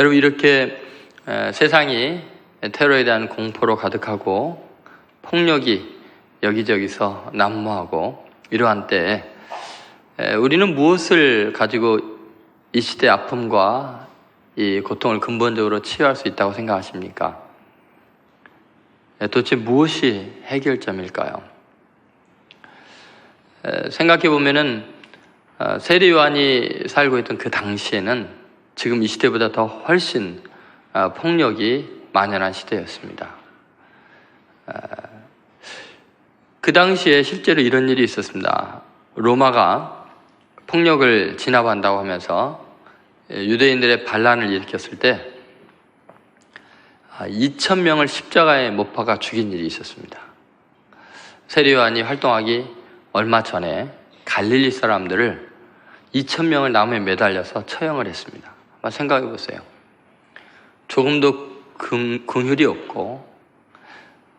여러분, 이렇게 세상이 테러에 대한 공포로 가득하고 폭력이 여기저기서 난무하고 이러한 때에 우리는 무엇을 가지고 이 시대의 아픔과 이 고통을 근본적으로 치유할 수 있다고 생각하십니까? 도대체 무엇이 해결점일까요? 생각해 보면은 세례 요한이 살고 있던 그 당시에는 지금 이 시대보다 더 훨씬 폭력이 만연한 시대였습니다. 그 당시에 실제로 이런 일이 있었습니다. 로마가 폭력을 진압한다고 하면서 유대인들의 반란을 일으켰을 때 2,000명을 십자가에 못 박아 죽인 일이 있었습니다. 세례 요한이 활동하기 얼마 전에 갈릴리 사람들을 2,000명을 나무에 매달려서 처형을 했습니다. 한번 생각해 보세요. 조금도 긍휼이 없고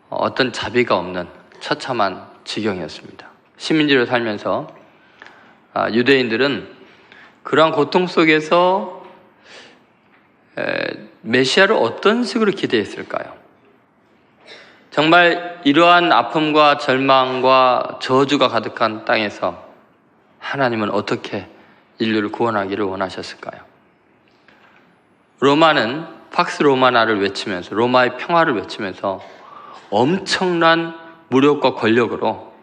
어떤 자비가 없는 처참한 지경이었습니다. 시민지로 살면서 유대인들은 그러한 고통 속에서 메시아를 어떤 식으로 기대했을까요? 정말 이러한 아픔과 절망과 저주가 가득한 땅에서 하나님은 어떻게 인류를 구원하기를 원하셨을까요? 로마는 팍스 로마나를 외치면서, 로마의 평화를 외치면서 엄청난 무력과 권력으로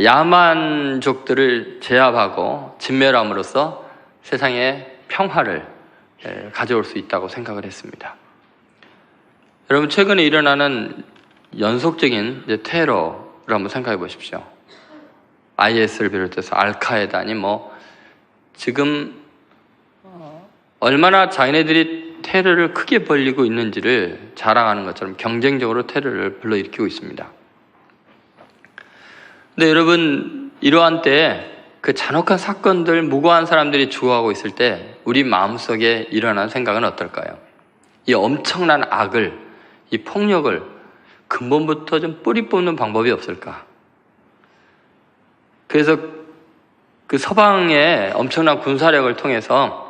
야만족들을 제압하고 진멸함으로써 세상에 평화를 가져올 수 있다고 생각을 했습니다. 여러분, 최근에 일어나는 연속적인 테러를 한번 생각해 보십시오. IS를 비롯해서 알카에다니 지금 얼마나 자기네들이 테러를 크게 벌이고 있는지를 자랑하는 것처럼 경쟁적으로 테러를 불러일으키고 있습니다. 근데 여러분, 이러한 때에 그 잔혹한 사건들, 무고한 사람들이 죽어가고 있을 때 우리 마음속에 일어나는 생각은 어떨까요? 이 엄청난 악을, 이 폭력을 근본부터 좀 뿌리 뽑는 방법이 없을까? 그래서 그 서방의 엄청난 군사력을 통해서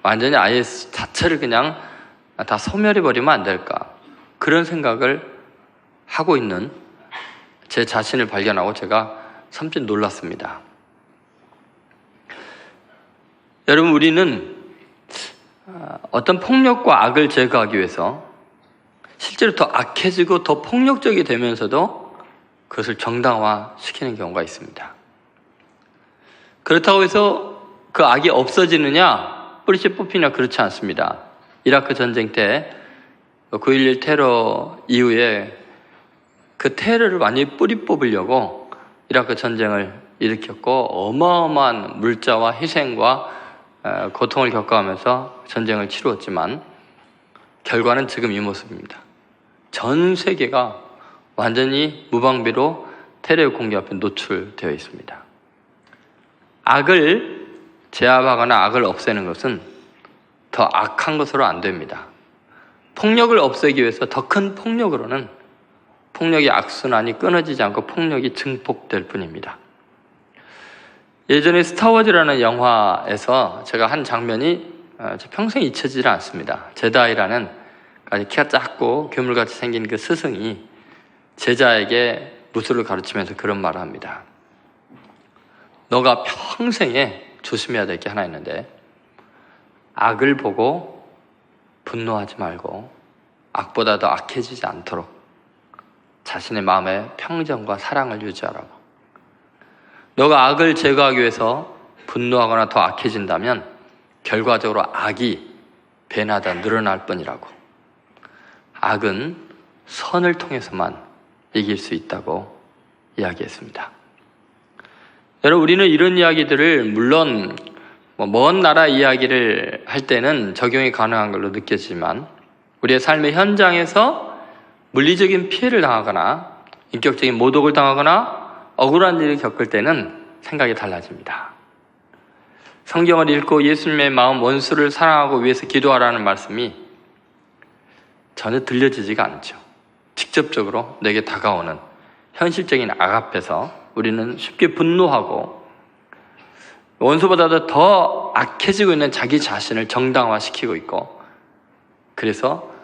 완전히 IS 자체를 그냥 다 소멸해버리면 안 될까? 그런 생각을 하고 있는 제 자신을 발견하고 제가 섬찟 놀랐습니다. 여러분, 우리는 어떤 폭력과 악을 제거하기 위해서 실제로 더 악해지고 더 폭력적이 되면서도 그것을 정당화시키는 경우가 있습니다. 그렇다고 해서 그 악이 없어지느냐, 뿌리째 뽑히냐, 그렇지 않습니다. 이라크 전쟁 때 9.11 테러 이후에 그 테러를 완전히 뿌리 뽑으려고 이라크 전쟁을 일으켰고 어마어마한 물자와 희생과 고통을 겪어가면서 전쟁을 치루었지만 결과는 지금 이 모습입니다. 전 세계가 완전히 무방비로 테러의 공격 앞에 노출되어 있습니다. 악을 제압하거나 악을 없애는 것은 더 악한 것으로 안 됩니다. 폭력을 없애기 위해서 더 큰 폭력으로는 폭력의 악순환이 끊어지지 않고 폭력이 증폭될 뿐입니다. 예전에 스타워즈라는 영화에서 제가 한 장면이 평생 잊혀지지 않습니다. 제다이라는 아주 키가 작고 괴물같이 생긴 그 스승이 제자에게 무술을 가르치면서 그런 말을 합니다. 너가 평생에 조심해야 될 게 하나 있는데 악을 보고 분노하지 말고 악보다 더 악해지지 않도록 자신의 마음에 평정과 사랑을 유지하라고. 너가 악을 제거하기 위해서 분노하거나 더 악해진다면 결과적으로 악이 배나다 늘어날 뿐이라고. 악은 선을 통해서만 이길 수 있다고 이야기했습니다. 여러분, 우리는 이런 이야기들을 물론 먼 나라 이야기를 할 때는 적용이 가능한 걸로 느껴지지만 우리의 삶의 현장에서 물리적인 피해를 당하거나 인격적인 모독을 당하거나 억울한 일을 겪을 때는 생각이 달라집니다. 성경을 읽고 예수님의 마음 원수를 사랑하고 위해서 기도하라는 말씀이 전혀 들려지지가 않죠. 직접적으로 내게 다가오는 현실적인 악 앞에서 우리는 쉽게 분노하고 원수보다도 더 악해지고 있는 자기 자신을 정당화시키고 있고 그래서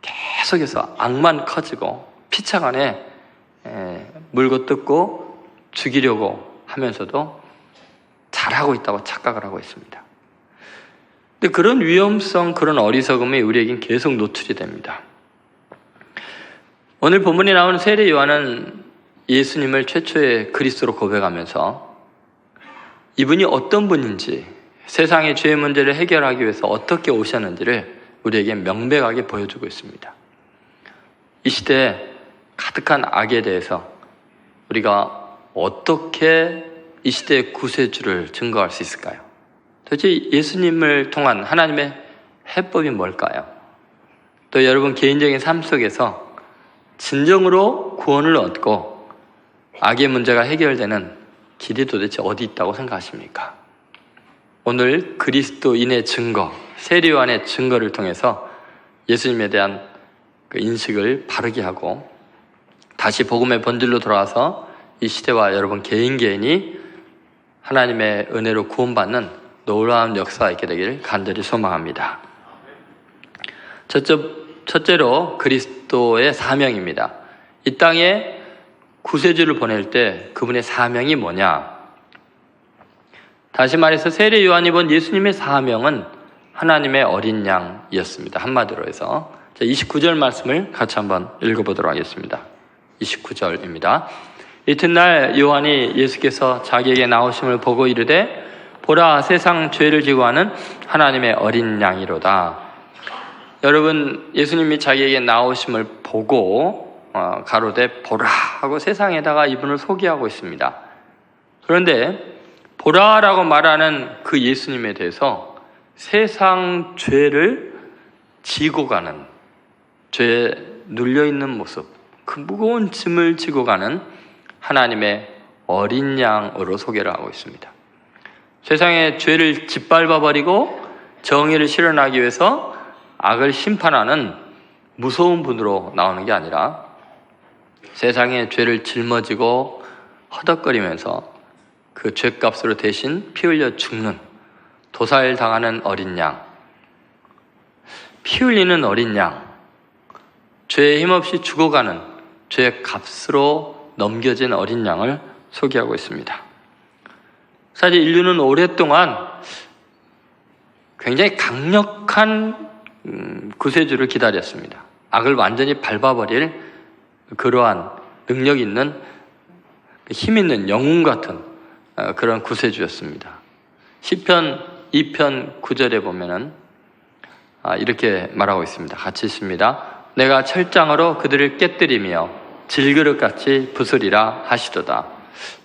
계속해서 악만 커지고 피차간에 물고 뜯고 죽이려고 하면서도 잘하고 있다고 착각을 하고 있습니다. 근데 그런 위험성, 그런 어리석음이 우리에겐 계속 노출이 됩니다. 오늘 본문에 나오는 세례 요한은 예수님을 최초의 그리스도로 고백하면서 이분이 어떤 분인지, 세상의 죄의 문제를 해결하기 위해서 어떻게 오셨는지를 우리에게 명백하게 보여주고 있습니다. 이 시대에 가득한 악에 대해서 우리가 어떻게 이 시대의 구세주를 증거할 수 있을까요? 도대체 예수님을 통한 하나님의 해법이 뭘까요? 또 여러분 개인적인 삶 속에서 진정으로 구원을 얻고 악의 문제가 해결되는 길이 도대체 어디 있다고 생각하십니까? 오늘 그리스도인의 증거, 세례 요한의 증거를 통해서 예수님에 대한 그 인식을 바르게 하고 다시 복음의 본질로 돌아와서 이 시대와 여러분 개인이 하나님의 은혜로 구원받는 놀라운 역사가 있게 되기를 간절히 소망합니다. 첫째로 그리스도의 사명입니다. 이 땅에 구세주를 보낼 때 그분의 사명이 뭐냐? 다시 말해서 세례 요한이 본 예수님의 사명은 하나님의 어린 양이었습니다. 한마디로 해서 29절 말씀을 같이 한번 읽어보도록 하겠습니다. 29절입니다. 이튿날 요한이 예수께서 자기에게 나오심을 보고 이르되 보라 세상 죄를 지고 하는 하나님의 어린 양이로다. 여러분 예수님이 자기에게 나오심을 보고 가로되 보라 하고 세상에다가 이분을 소개하고 있습니다. 그런데 보라라고 말하는 그 예수님에 대해서 세상 죄를 지고 가는, 죄에 눌려있는 모습, 그 무거운 짐을 지고 가는 하나님의 어린 양으로 소개를 하고 있습니다. 세상의 죄를 짓밟아버리고 정의를 실현하기 위해서 악을 심판하는 무서운 분으로 나오는 게 아니라 세상의 죄를 짊어지고 허덕거리면서 그 죄값으로 대신 피 흘려 죽는, 도살당하는 어린 양, 피 흘리는 어린 양, 죄에 힘없이 죽어가는 죄의 값으로 넘겨진 어린 양을 소개하고 있습니다. 사실 인류는 오랫동안 굉장히 강력한 구세주를 기다렸습니다. 악을 완전히 밟아버릴 그러한 능력 있는, 힘 있는 영웅 같은 그런 구세주였습니다. 시편 2편 9절에 보면은 이렇게 말하고 있습니다. 같이 있습니다. 내가 철장으로 그들을 깨뜨리며 질그릇같이 부수리라 하시도다.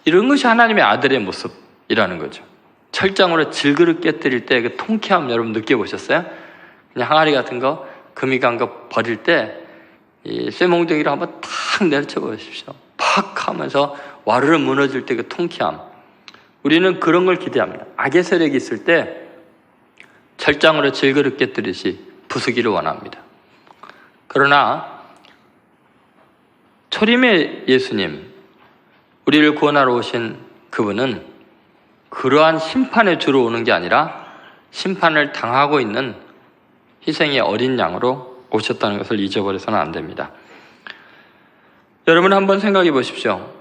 이런 것이 하나님의 아들의 모습이라는 거죠. 철장으로 질그릇 깨뜨릴 때 그 통쾌함 여러분 느껴보셨어요? 그냥 항아리 같은 거, 금이 간 거 버릴 때 이 쇠몽둥이를 한번 탁 내려쳐 보십시오. 팍 하면서 와르르 무너질 때 그 통쾌함. 우리는 그런 걸 기대합니다. 악의 세력이 있을 때 철장으로 질그릇 깨뜨리듯이 부수기를 원합니다. 그러나 초림의 예수님, 우리를 구원하러 오신 그분은 그러한 심판에 주로 오는 게 아니라 심판을 당하고 있는 희생의 어린 양으로 오셨다는 것을 잊어버려서는 안 됩니다. 여러분 한번 생각해 보십시오.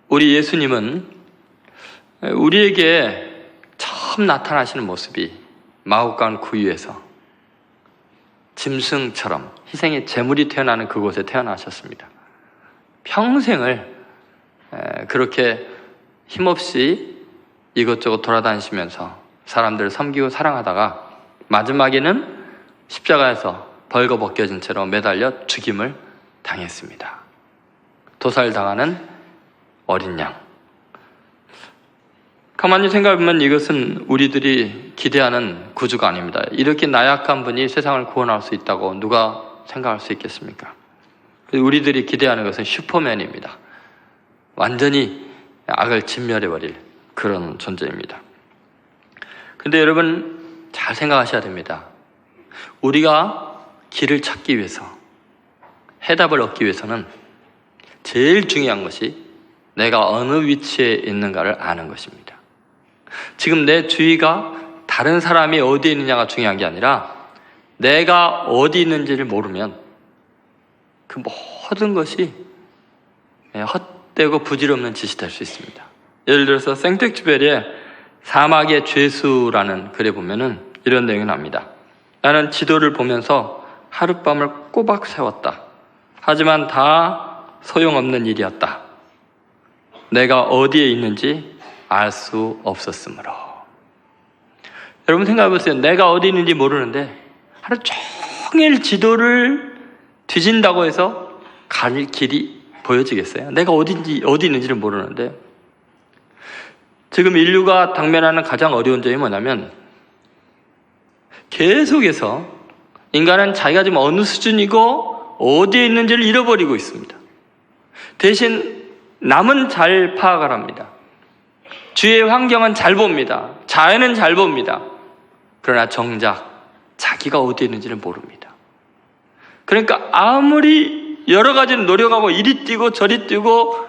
우리 예수님은 우리에게 처음 나타나시는 모습이 마हु간 구유에서 짐승처럼 희생의 제물이 태어나는 그곳에 태어나셨습니다. 평생을 그렇게 힘없이 이것저것 돌아다니시면서 사람들을 섬기고 사랑하다가 마지막에는 십자가에서 벌거벗겨진 채로 매달려 죽임을 당했습니다. 도살당하는 어린 양. 가만히 생각해보면 이것은 우리들이 기대하는 구주가 아닙니다. 이렇게 나약한 분이 세상을 구원할 수 있다고 누가 생각할 수 있겠습니까? 우리들이 기대하는 것은 슈퍼맨입니다. 완전히 악을 진멸해버릴 그런 존재입니다. 근데 여러분 잘 생각하셔야 됩니다. 우리가 길을 찾기 위해서, 해답을 얻기 위해서는 제일 중요한 것이 내가 어느 위치에 있는가를 아는 것입니다. 지금 내 주위가 다른 사람이 어디에 있느냐가 중요한 게 아니라 내가 어디 있는지를 모르면 그 모든 것이 헛되고 부질없는 짓이 될 수 있습니다. 예를 들어서 생텍쥐페리의 사막의 죄수라는 글에 보면은 이런 내용이 나옵니다. 나는 지도를 보면서 하룻밤을 꼬박 세웠다. 하지만 다 소용없는 일이었다. 내가 어디에 있는지 알 수 없었으므로. 여러분 생각해 보세요. 내가 어디 있는지 모르는데 하루 종일 지도를 뒤진다고 해서 갈 길이 보여지겠어요? 내가 어디 있는지를 모르는데. 지금 인류가 당면하는 가장 어려운 점이 뭐냐면 계속해서 인간은 자기가 지금 어느 수준이고 어디에 있는지를 잃어버리고 있습니다. 대신 남은 잘 파악을 합니다. 주위의 환경은 잘 봅니다. 자연은 잘 봅니다. 그러나 정작 자기가 어디에 있는지를 모릅니다. 그러니까 아무리 여러 가지를 노력하고 이리 뛰고 저리 뛰고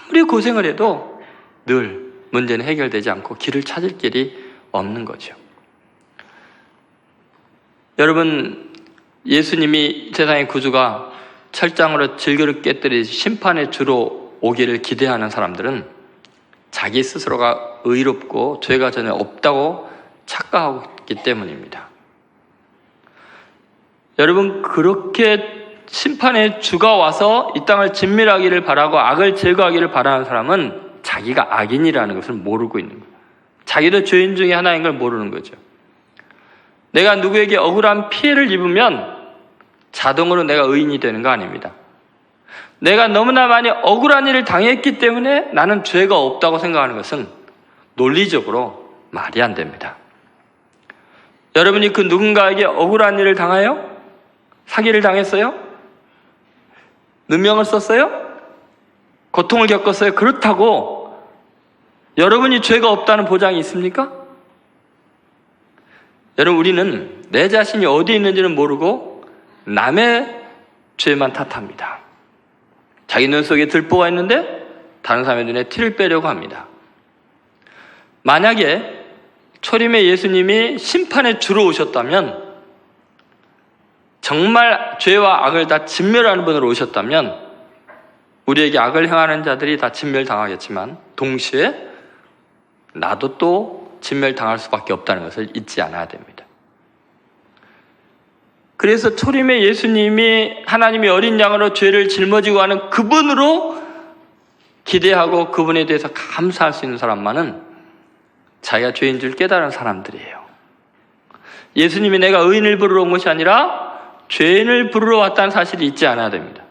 아무리 고생을 해도 늘 문제는 해결되지 않고 길을 찾을 길이 없는 거죠. 여러분, 예수님이 세상의 구주가 철장으로 질그릇 깨뜨리듯이 심판의 주로 오기를 기대하는 사람들은 자기 스스로가 의롭고 죄가 전혀 없다고 착각하고 있기 때문입니다. 여러분, 그렇게 심판의 주가 와서 이 땅을 진멸하기를 바라고 악을 제거하기를 바라는 사람은 자기가 악인이라는 것을 모르고 있는 거예요. 자기도 죄인 중에 하나인 걸 모르는 거죠. 내가 누구에게 억울한 피해를 입으면 자동으로 내가 의인이 되는 거 아닙니다. 내가 너무나 많이 억울한 일을 당했기 때문에 나는 죄가 없다고 생각하는 것은 논리적으로 말이 안 됩니다. 여러분이 그 누군가에게 억울한 일을 당하여? 사기를 당했어요? 누명을 썼어요? 고통을 겪었어요? 그렇다고 여러분이 죄가 없다는 보장이 있습니까? 여러분, 우리는 내 자신이 어디 있는지는 모르고 남의 죄만 탓합니다. 자기 눈 속에 들보가 있는데 다른 사람의 눈에 티를 빼려고 합니다. 만약에 초림의 예수님이 심판의 주로 오셨다면, 정말 죄와 악을 다 진멸하는 분으로 오셨다면 우리에게 악을 행하는 자들이 다 진멸당하겠지만 동시에 나도 또 진멸당할 수밖에 없다는 것을 잊지 않아야 됩니다. 그래서 초림의 예수님이 하나님의 어린 양으로 죄를 짊어지고 하는 그분으로 기대하고 그분에 대해서 감사할 수 있는 사람만은 자기가 죄인 줄 깨달은 사람들이에요. 예수님이 내가 의인을 부르러 온 것이 아니라 죄인을 부르러 왔다는 사실을 잊지 않아야 됩니다.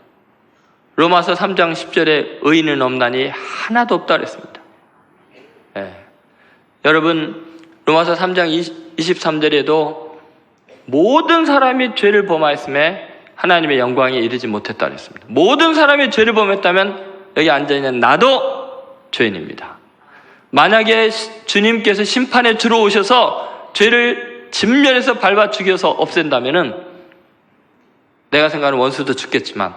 로마서 3장 10절에 의인은 없나니 하나도 없다 그랬습니다. 여러분, 로마서 3장 23절에도 모든 사람이 죄를 범하였음에 하나님의 영광에 이르지 못했다 그랬습니다. 모든 사람이 죄를 범했다면 여기 앉아있는 나도 죄인입니다. 만약에 주님께서 심판에 들어오셔서 죄를 진멸해서 밟아 죽여서 없앤다면은 내가 생각하는 원수도 죽겠지만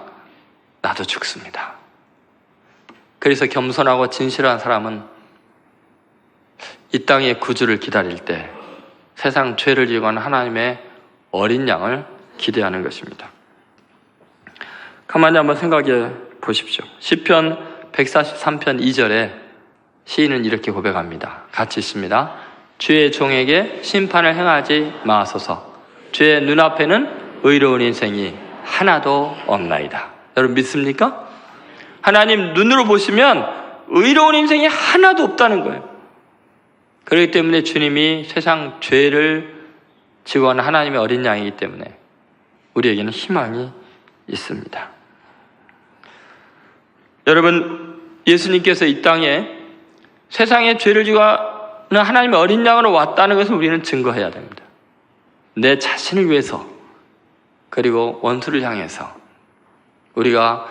나도 죽습니다. 그래서 겸손하고 진실한 사람은 이 땅의 구주를 기다릴 때 세상 죄를 지고 하는 하나님의 어린 양을 기대하는 것입니다. 가만히 한번 생각해 보십시오. 시편 143편 2절에 시인은 이렇게 고백합니다. 같이 있습니다. 주의 종에게 심판을 행하지 마소서. 주의 눈앞에는 의로운 인생이 하나도 없나이다. 여러분 믿습니까? 하나님 눈으로 보시면 의로운 인생이 하나도 없다는 거예요. 그렇기 때문에 주님이 세상 죄를 지고 하는 하나님의 어린 양이기 때문에 우리에게는 희망이 있습니다. 여러분, 예수님께서 이 땅에 세상의 죄를 지고 하는 하나님의 어린 양으로 왔다는 것을 우리는 증거해야 됩니다. 내 자신을 위해서, 그리고 원수를 향해서 우리가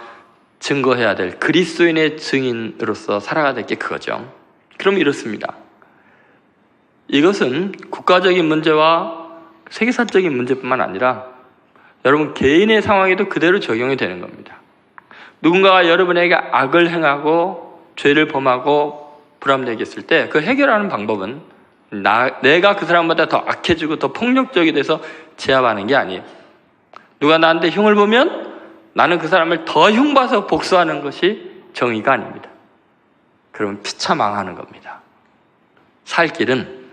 증거해야 될 그리스도인의 증인으로서 살아가야 될 게 그거죠. 그럼 이렇습니다. 이것은 국가적인 문제와 세계사적인 문제뿐만 아니라 여러분 개인의 상황에도 그대로 적용이 되는 겁니다. 누군가가 여러분에게 악을 행하고 죄를 범하고 불합리하게 했을 때 그 해결하는 방법은 내가 그 사람보다 더 악해지고 더 폭력적이 돼서 제압하는 게 아니에요. 누가 나한테 흉을 보면 나는 그 사람을 더 흉봐서 복수하는 것이 정의가 아닙니다. 그러면 피차망하는 겁니다. 살 길은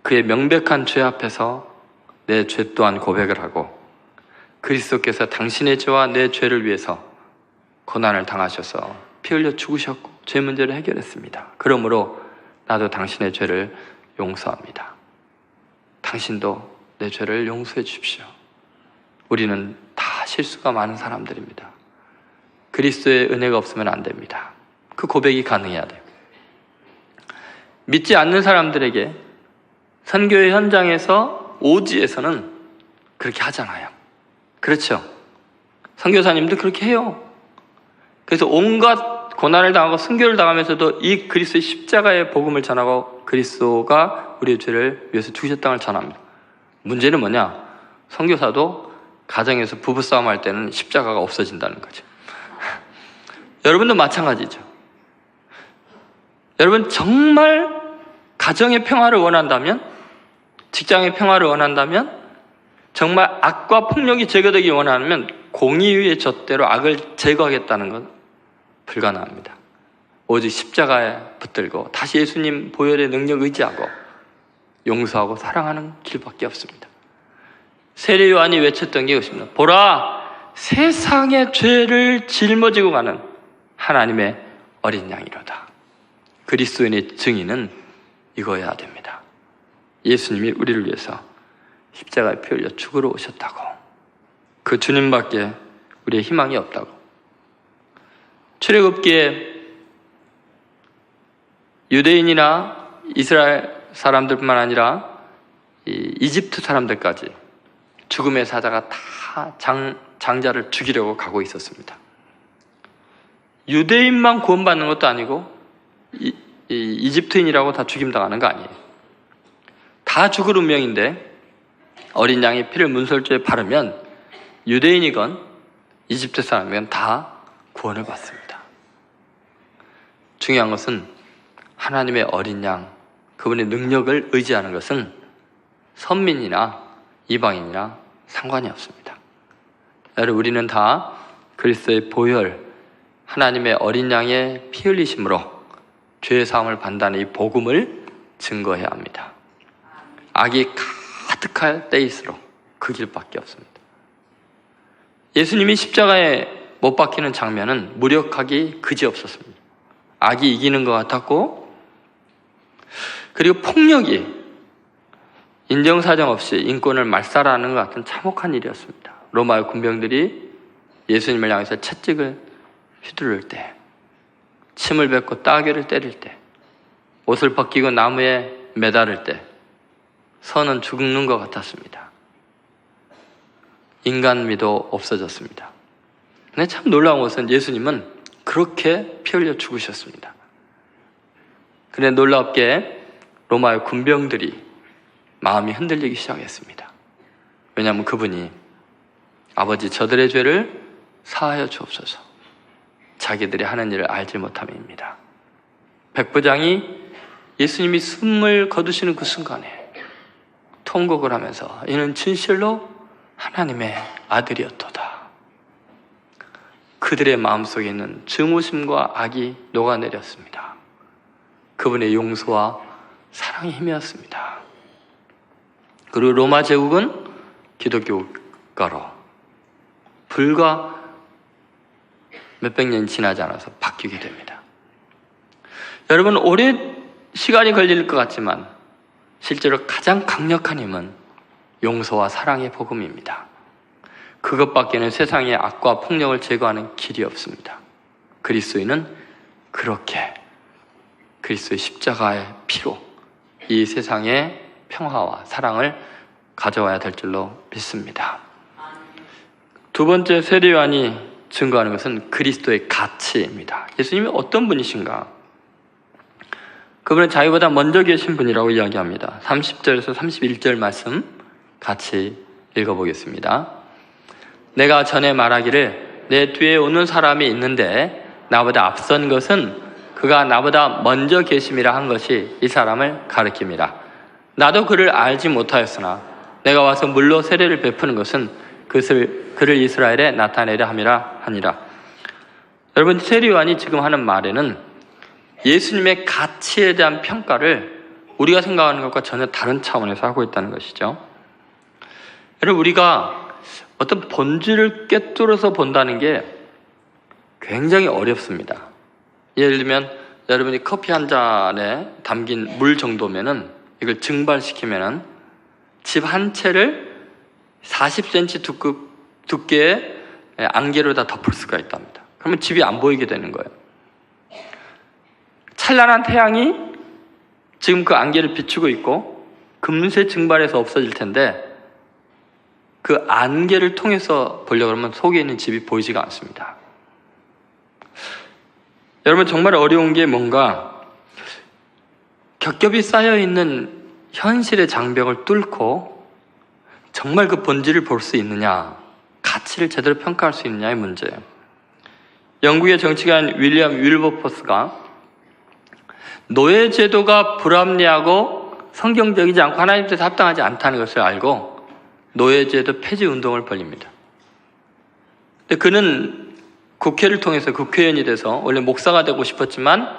그의 명백한 죄 앞에서 내 죄 또한 고백을 하고 그리스도께서 당신의 죄와 내 죄를 위해서 고난을 당하셔서 피 흘려 죽으셨고 죄 문제를 해결했습니다. 그러므로 나도 당신의 죄를 용서합니다. 당신도 내 죄를 용서해 주십시오. 우리는 다 실수가 많은 사람들입니다. 그리스도의 은혜가 없으면 안 됩니다. 그 고백이 가능해야 돼요. 믿지 않는 사람들에게 선교의 현장에서 오지에서는 그렇게 하잖아요. 그렇죠? 선교사님도 그렇게 해요. 그래서 온갖 고난을 당하고 순교를 당하면서도 이 그리스도의 십자가의 복음을 전하고 그리스도가 우리의 죄를 위해서 죽으셨다는 걸 전합니다. 문제는 뭐냐? 선교사도 가정에서 부부싸움 할 때는 십자가가 없어진다는 거죠. 여러분도 마찬가지죠. 여러분 정말 가정의 평화를 원한다면, 직장의 평화를 원한다면, 정말 악과 폭력이 제거되기 원하면 공의의 젖대로 악을 제거하겠다는 건 불가능합니다. 오직 십자가에 붙들고 다시 예수님 보혈의 능력 의지하고 용서하고 사랑하는 길밖에 없습니다. 세례 요한이 외쳤던 게 이것입니다. 보라, 세상의 죄를 짊어지고 가는 하나님의 어린 양이로다. 그리스도인의 증인은 이거여야 됩니다. 예수님이 우리를 위해서 십자가에 피 흘려 죽으러 오셨다고. 그 주님밖에 우리의 희망이 없다고. 출애굽기에 유대인이나 이스라엘 사람들뿐만 아니라 이집트 사람들까지 죽음의 사자가 다 장자를 죽이려고 가고 있었습니다. 유대인만 구원받는 것도 아니고 이집트인이라고 다 죽임당하는 거 아니에요. 다 죽을 운명인데 어린 양의 피를 문설주에 바르면 유대인이건 이집트 사람이건 다 구원을 받습니다. 중요한 것은 하나님의 어린 양, 그분의 능력을 의지하는 것은 선민이나 이방인이나 상관이 없습니다. 여러분, 우리는 다 그리스도의 보혈, 하나님의 어린 양의 피 흘리심으로 죄의 사함을 받는다는 이 복음을 증거해야 합니다. 악이 가득할 때일수록 그 길밖에 없습니다. 예수님이 십자가에 못 박히는 장면은 무력하기 그지없었습니다. 악이 이기는 것 같았고, 그리고 폭력이 인정사정 없이 인권을 말살하는 것 같은 참혹한 일이었습니다. 로마의 군병들이 예수님을 향해서 채찍을 휘두를 때, 침을 뱉고 따귀를 때릴 때, 옷을 벗기고 나무에 매달을 때 선은 죽는 것 같았습니다. 인간미도 없어졌습니다. 근데 참 놀라운 것은 예수님은 그렇게 피 흘려 죽으셨습니다. 그런데 놀랍게 로마의 군병들이 마음이 흔들리기 시작했습니다. 왜냐하면 그분이 아버지 저들의 죄를 사하여 주옵소서, 자기들이 하는 일을 알지 못함입니다. 백부장이 예수님이 숨을 거두시는 그 순간에 통곡을 하면서 이는 진실로 하나님의 아들이었도다. 그들의 마음속에 있는 증오심과 악이 녹아내렸습니다. 그분의 용서와 사랑의 힘이었습니다. 그리고 로마 제국은 기독교 국가로 불과 몇백 년이 지나지 않아서 바뀌게 됩니다. 여러분, 오래 시간이 걸릴 것 같지만 실제로 가장 강력한 힘은 용서와 사랑의 복음입니다. 그것밖에는 세상의 악과 폭력을 제거하는 길이 없습니다. 그리스도인은 그렇게 그리스도의 십자가의 피로 이 세상의 평화와 사랑을 가져와야 될 줄로 믿습니다. 두 번째 세례 요한이 증거하는 것은 그리스도의 가치입니다. 예수님이 어떤 분이신가? 그분은 자기보다 먼저 계신 분이라고 이야기합니다. 30절에서 31절 말씀 같이 읽어보겠습니다. 내가 전에 말하기를 내 뒤에 오는 사람이 있는데 나보다 앞선 것은 그가 나보다 먼저 계심이라 한 것이 이 사람을 가리킵니다. 나도 그를 알지 못하였으나 내가 와서 물로 세례를 베푸는 것은 그를 이스라엘에 나타내려 함이라 하니라. 여러분, 세례 요한이 지금 하는 말에는 예수님의 가치에 대한 평가를 우리가 생각하는 것과 전혀 다른 차원에서 하고 있다는 것이죠. 여러분, 우리가 어떤 본질을 꿰뚫어서 본다는 게 굉장히 어렵습니다. 예를 들면 여러분이 커피 한 잔에 담긴 물 정도면은 이걸 증발시키면은 집 한 채를 40cm 두께의 안개로 다 덮을 수가 있답니다. 그러면 집이 안 보이게 되는 거예요. 찬란한 태양이 지금 그 안개를 비추고 있고 금세 증발해서 없어질 텐데 그 안개를 통해서 보려고 하면 속에 있는 집이 보이지가 않습니다. 여러분, 정말 어려운 게 뭔가 겹겹이 쌓여있는 현실의 장벽을 뚫고 정말 그 본질을 볼 수 있느냐, 가치를 제대로 평가할 수 있느냐의 문제예요. 영국의 정치가인 윌리엄 윌버포스가 노예제도가 불합리하고 성경적이지 않고 하나님 뜻에 합당하지 않다는 것을 알고 노예제도 폐지 운동을 벌입니다. 근데 그는 국회를 통해서 국회의원이 돼서 원래 목사가 되고 싶었지만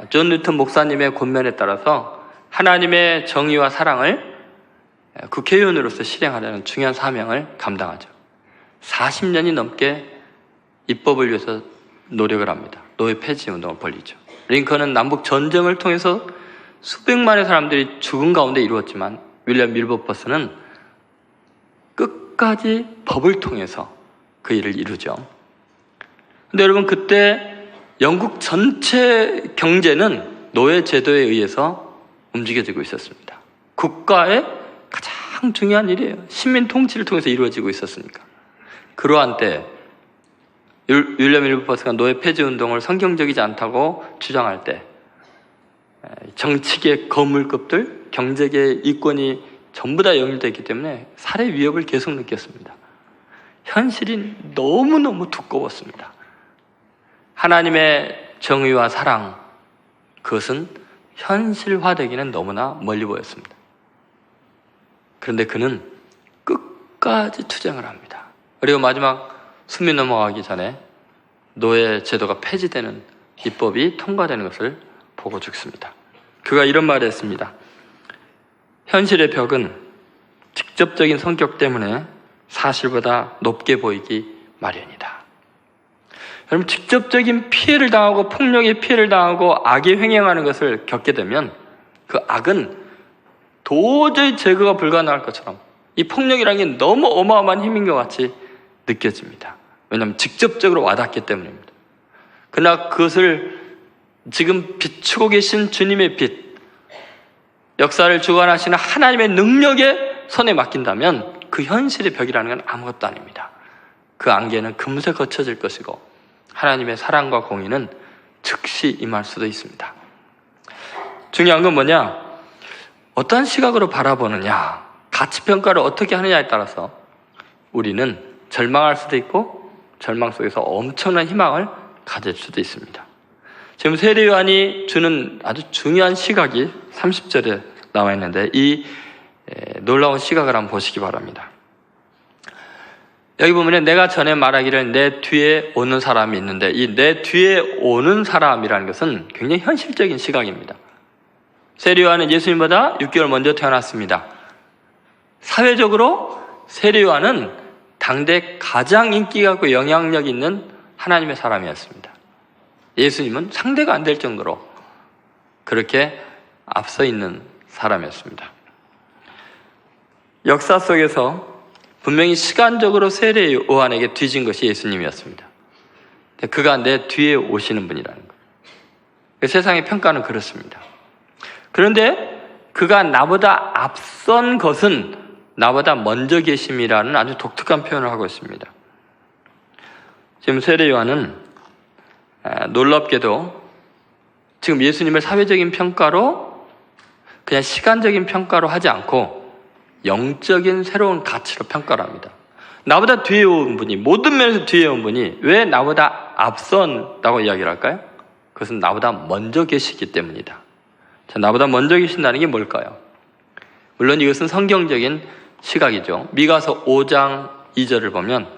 존 뉴턴 목사님의 권면에 따라서 하나님의 정의와 사랑을 국회의원으로서 실행하려는 중요한 사명을 감당하죠. 40년이 넘게 입법을 위해서 노력을 합니다. 노예 폐지 운동을 벌이죠. 링컨은 남북 전쟁을 통해서 수백만의 사람들이 죽은 가운데 이루었지만 윌리엄 밀버퍼스는 끝까지 법을 통해서 그 일을 이루죠. 근데 여러분, 그때 영국 전체 경제는 노예 제도에 의해서 움직여지고 있었습니다. 국가의 가장 중요한 일이에요. 시민 통치를 통해서 이루어지고 있었으니까. 그러한 때 윌리엄 밀버퍼스가 노예 폐지 운동을 성경적이지 않다고 주장할 때 정치계 거물급들, 경제계의 이권이 전부 다 연결되어 있기 때문에 살해 위협을 계속 느꼈습니다. 현실이 너무너무 두꺼웠습니다. 하나님의 정의와 사랑, 그것은 현실화되기는 너무나 멀리 보였습니다. 그런데 그는 끝까지 투쟁을 합니다. 그리고 마지막 숨이 넘어가기 전에 노예 제도가 폐지되는 입법이 통과되는 것을 보고 죽습니다. 그가 이런 말을 했습니다. 현실의 벽은 직접적인 성격 때문에 사실보다 높게 보이기 마련이다. 여러분, 직접적인 피해를 당하고 폭력의 피해를 당하고 악에 횡행하는 것을 겪게 되면 그 악은 도저히 제거가 불가능할 것처럼 이 폭력이라는 게 너무 어마어마한 힘인 것 같이 느껴집니다. 왜냐하면 직접적으로 와닿기 때문입니다. 그러나 그것을 지금 비추고 계신 주님의 빛, 역사를 주관하시는 하나님의 능력에 손에 맡긴다면 그 현실의 벽이라는 건 아무것도 아닙니다. 그 안개는 금세 거쳐질 것이고 하나님의 사랑과 공의는 즉시 임할 수도 있습니다. 중요한 건 뭐냐? 어떠한 시각으로 바라보느냐, 가치평가를 어떻게 하느냐에 따라서 우리는 절망할 수도 있고 절망 속에서 엄청난 희망을 가질 수도 있습니다. 지금 세례 요한이 주는 아주 중요한 시각이 30절에 나와 있는데 이 놀라운 시각을 한번 보시기 바랍니다. 여기 보면 내가 전에 말하기를 내 뒤에 오는 사람이 있는데 이 내 뒤에 오는 사람이라는 것은 굉장히 현실적인 시각입니다. 세례 요한은 예수님보다 6개월 먼저 태어났습니다. 사회적으로 세례 요한은 당대 가장 인기가 있고 영향력 있는 하나님의 사람이었습니다. 예수님은 상대가 안 될 정도로 그렇게 앞서 있는 사람이었습니다. 역사 속에서 분명히 시간적으로 세례 요한에게 뒤진 것이 예수님이었습니다. 그가 내 뒤에 오시는 분이라는 거예요. 세상의 평가는 그렇습니다. 그런데 그가 나보다 앞선 것은 나보다 먼저 계심이라는 아주 독특한 표현을 하고 있습니다. 지금 세례 요한은 놀랍게도 지금 예수님을 사회적인 평가로 그냥 시간적인 평가로 하지 않고 영적인 새로운 가치로 평가를 합니다. 나보다 뒤에 온 분이, 모든 면에서 뒤에 온 분이 왜 나보다 앞선다고 이야기를 할까요? 그것은 나보다 먼저 계시기 때문이다. 자, 나보다 먼저 계신다는 게 뭘까요? 물론 이것은 성경적인 시각이죠. 미가서 5장 2절을 보면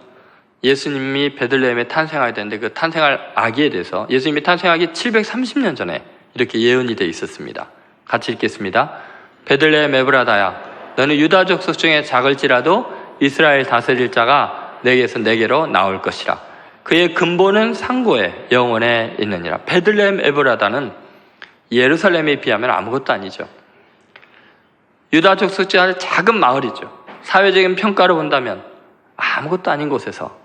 예수님이 베들레헴에 탄생하게 되는데 그 탄생할 아기에 대해서 예수님이 탄생하기 730년 전에 이렇게 예언이 되어 있었습니다. 같이 읽겠습니다. 베들레헴 에브라다야, 너는 유다 족속 중에 작을지라도 이스라엘 다스릴 자가 내게서 내게로 나올 것이라. 그의 근본은 상고에 영원에 있느니라. 베들레헴 에브라다는 예루살렘에 비하면 아무것도 아니죠. 유다 족속 중에 아주 작은 마을이죠. 사회적인 평가로 본다면 아무것도 아닌 곳에서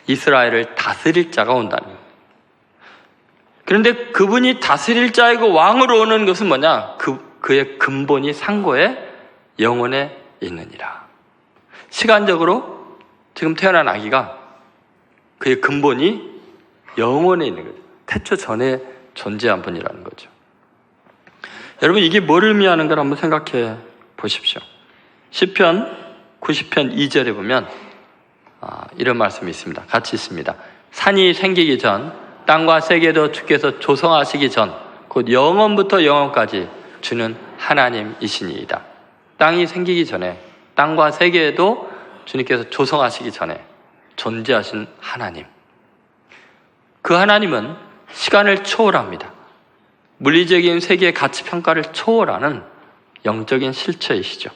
이스라엘을 다스릴 자가 온다는 거예요. 그런데 그분이 다스릴 자이고 왕으로 오는 것은 뭐냐? 그의 근본이 상고에 영원에 있느니라. 시간적으로 지금 태어난 아기가 그의 근본이 영원에 있는 거죠. 태초 전에 존재한 분이라는 거죠. 여러분, 이게 뭘 의미하는가 한번 생각해 보십시오. 시편 90편 2절에 보면 이런 말씀이 있습니다. 같이 있습니다. 산이 생기기 전, 땅과 세계도 주께서 조성하시기 전, 곧 영원부터 영원까지 주는 하나님이시니이다. 땅이 생기기 전에, 땅과 세계도 주님께서 조성하시기 전에 존재하신 하나님. 그 하나님은 시간을 초월합니다. 물리적인 세계의 가치 평가를 초월하는 영적인 실체이시죠.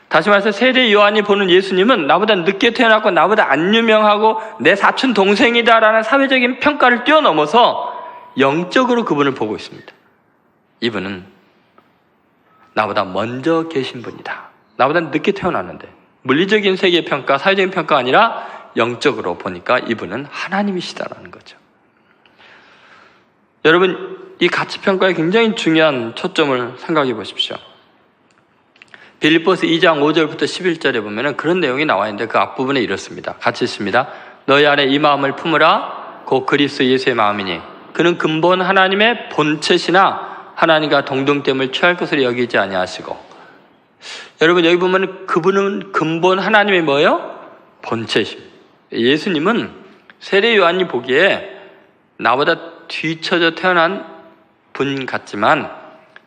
다시 말해서 세례 요한이 보는 예수님은 나보다 늦게 태어났고 나보다 안 유명하고 내 사촌 동생이다라는 사회적인 평가를 뛰어넘어서 영적으로 그분을 보고 있습니다. 이분은 나보다 먼저 계신 분이다. 나보다 늦게 태어났는데 물리적인 세계의 평가, 사회적인 평가가 아니라 영적으로 보니까 이분은 하나님이시다라는 거죠. 여러분, 이 가치평가에 굉장히 중요한 초점을 생각해 보십시오. 빌립보서 2장 5절부터 11절에 보면 그런 내용이 나와 있는데 그 앞부분에 이렇습니다. 같이 있습니다. 너희 안에 이 마음을 품으라. 곧 그리스도 예수의 마음이니 그는 근본 하나님의 본체시나 하나님과 동등됨을 취할 것을 여기지 아니하시고. 여러분, 여기 보면 그분은 근본 하나님의 뭐예요? 본체십니다. 예수님은 세례 요한이 보기에 나보다 뒤처져 태어난 분 같지만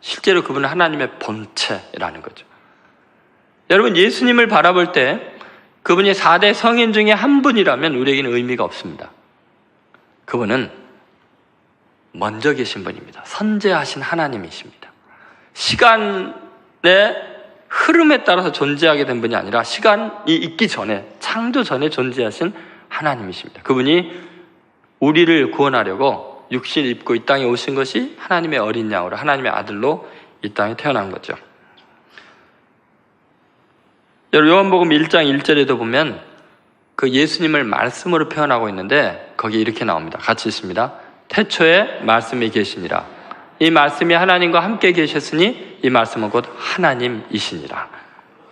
실제로 그분은 하나님의 본체라는 거죠. 여러분, 예수님을 바라볼 때 그분이 4대 성인 중에 한 분이라면 우리에게는 의미가 없습니다. 그분은 먼저 계신 분입니다. 선재하신 하나님이십니다. 시간의 흐름에 따라서 존재하게 된 분이 아니라 시간이 있기 전에, 창조 전에 존재하신 하나님이십니다. 그분이 우리를 구원하려고 육신을 입고 이 땅에 오신 것이 하나님의 어린 양으로, 하나님의 아들로 이 땅에 태어난 거죠. 여러분, 요한복음 1장 1절에도 보면 그 예수님을 말씀으로 표현하고 있는데 거기에 이렇게 나옵니다. 같이 있습니다. 태초에 말씀이 계시니라. 이 말씀이 하나님과 함께 계셨으니 이 말씀은 곧 하나님이시니라.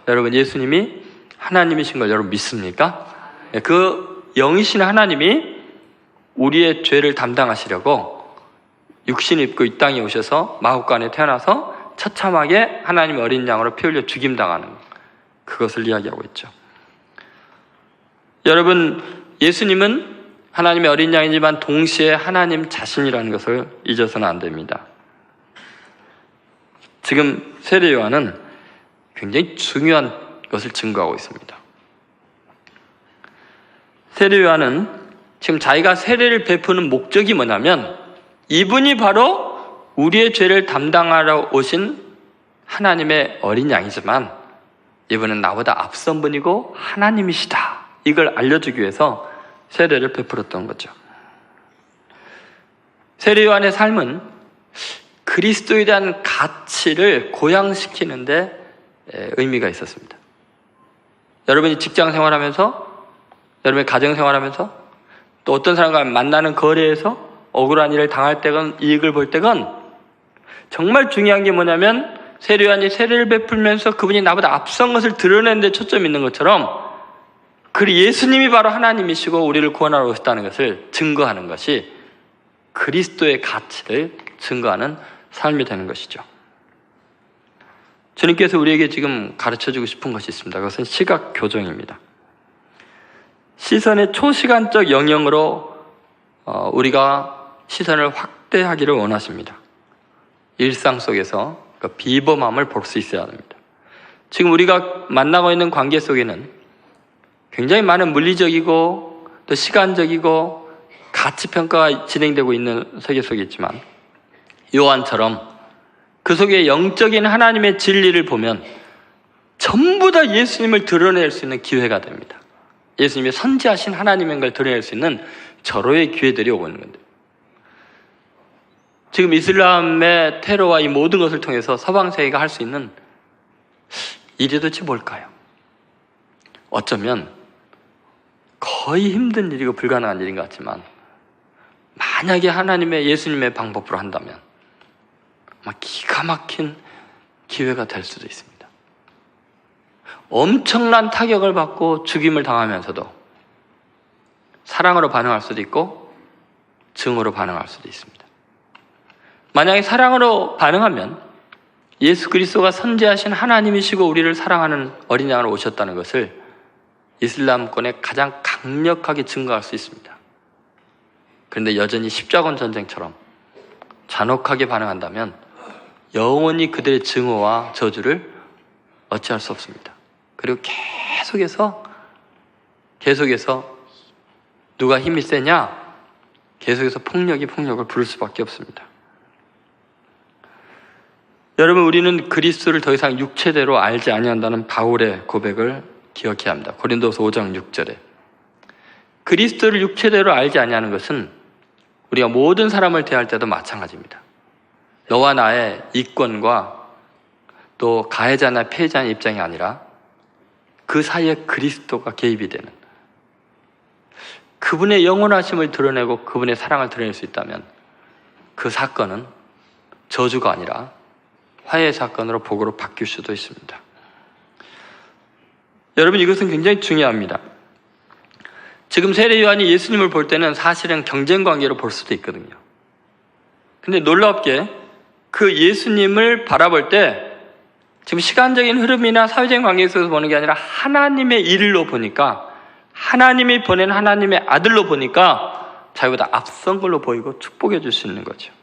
여러분, 예수님이 하나님이신 걸 여러분 믿습니까? 그 영이신 하나님이 우리의 죄를 담당하시려고 육신 입고 이 땅에 오셔서 마국간에 태어나서 처참하게 하나님의 어린 양으로 피 흘려 죽임당하는 그것을 이야기하고 있죠. 여러분, 예수님은 하나님의 어린 양이지만 동시에 하나님 자신이라는 것을 잊어서는 안 됩니다. 지금 세례 요한은 굉장히 중요한 것을 증거하고 있습니다. 세례 요한은 지금 자기가 세례를 베푸는 목적이 뭐냐면 이분이 바로 우리의 죄를 담당하러 오신 하나님의 어린 양이지만 이분은 나보다 앞선 분이고 하나님이시다. 이걸 알려주기 위해서 세례를 베풀었던 거죠. 세례 요한의 삶은 그리스도에 대한 가치를 고양시키는 데 의미가 있었습니다. 여러분이 직장 생활하면서, 여러분이 가정 생활하면서, 또 어떤 사람과 만나는 거래에서 억울한 일을 당할 때건 이익을 볼 때건 정말 중요한 게 뭐냐면 세례 요한이 세례를 베풀면서 그분이 나보다 앞선 것을 드러내는 데 초점이 있는 것처럼 그 예수님이 바로 하나님이시고 우리를 구원하러 오셨다는 것을 증거하는 것이 그리스도의 가치를 증거하는 삶이 되는 것이죠. 주님께서 우리에게 지금 가르쳐주고 싶은 것이 있습니다. 그것은 시각 교정입니다. 시선의 초시간적 영역으로 우리가 시선을 확대하기를 원하십니다. 일상 속에서 그 비범함을 볼 수 있어야 합니다. 지금 우리가 만나고 있는 관계 속에는 굉장히 많은 물리적이고 또 시간적이고 가치평가가 진행되고 있는 세계 속에 있지만, 요한처럼 그 속에 영적인 하나님의 진리를 보면 전부 다 예수님을 드러낼 수 있는 기회가 됩니다. 예수님의 선지하신 하나님인 걸 드러낼 수 있는 절호의 기회들이 오고 있는 건데, 지금 이슬람의 테러와 이 모든 것을 통해서 서방 세계가 할 수 있는 일이 도대체 뭘까요? 어쩌면 거의 힘든 일이고 불가능한 일인 것 같지만, 만약에 하나님의 예수님의 방법으로 한다면 아마 기가 막힌 기회가 될 수도 있습니다. 엄청난 타격을 받고 죽임을 당하면서도 사랑으로 반응할 수도 있고 증오로 반응할 수도 있습니다. 만약에 사랑으로 반응하면 예수 그리스도가 선지하신 하나님이시고 우리를 사랑하는 어린 양으로 오셨다는 것을 이슬람권에 가장 강력하게 증거할 수 있습니다. 그런데 여전히 십자군 전쟁처럼 잔혹하게 반응한다면 영원히 그들의 증오와 저주를 어찌할 수 없습니다. 그리고 계속해서 누가 힘이 세냐? 계속해서 폭력을 부를 수밖에 없습니다. 여러분, 우리는 그리스도를 더 이상 육체대로 알지 아니한다는 바울의 고백을 기억해야 합니다. 고린도서 5장 6절에 그리스도를 육체대로 알지 아니하는 것은 우리가 모든 사람을 대할 때도 마찬가지입니다. 너와 나의 이권과 또 가해자나 피해자의 입장이 아니라 그 사이에 그리스도가 개입이 되는, 그분의 영원하심을 드러내고 그분의 사랑을 드러낼 수 있다면 그 사건은 저주가 아니라 화해의 사건으로 복으로 바뀔 수도 있습니다. 여러분, 이것은 굉장히 중요합니다. 지금 세례 요한이 예수님을 볼 때는 사실은 경쟁 관계로 볼 수도 있거든요. 근데 놀랍게 그 예수님을 바라볼 때 지금 시간적인 흐름이나 사회적인 관계 속에서 보는 게 아니라 하나님의 일로 보니까, 하나님이 보낸 하나님의 아들로 보니까 자기보다 앞선 걸로 보이고 축복해 줄 수 있는 거죠.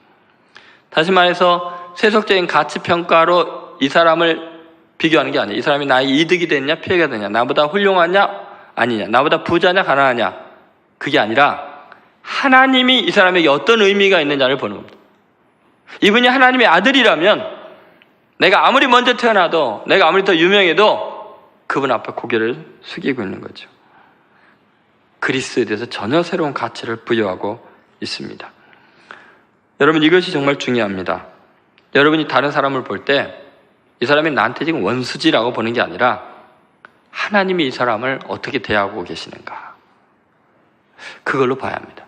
다시 말해서 세속적인 가치평가로 이 사람을 비교하는 게 아니에요. 이 사람이 나의 이득이 됐냐 피해가 되냐, 나보다 훌륭하냐 아니냐, 나보다 부자냐 가난하냐, 그게 아니라 하나님이 이 사람에게 어떤 의미가 있느냐를 보는 겁니다. 이분이 하나님의 아들이라면 내가 아무리 먼저 태어나도, 내가 아무리 더 유명해도 그분 앞에 고개를 숙이고 있는 거죠. 그리스도에 대해서 전혀 새로운 가치를 부여하고 있습니다. 여러분, 이것이 정말 중요합니다. 여러분이 다른 사람을 볼 때 이 사람이 나한테 지금 원수지라고 보는 게 아니라 하나님이 이 사람을 어떻게 대하고 계시는가, 그걸로 봐야 합니다.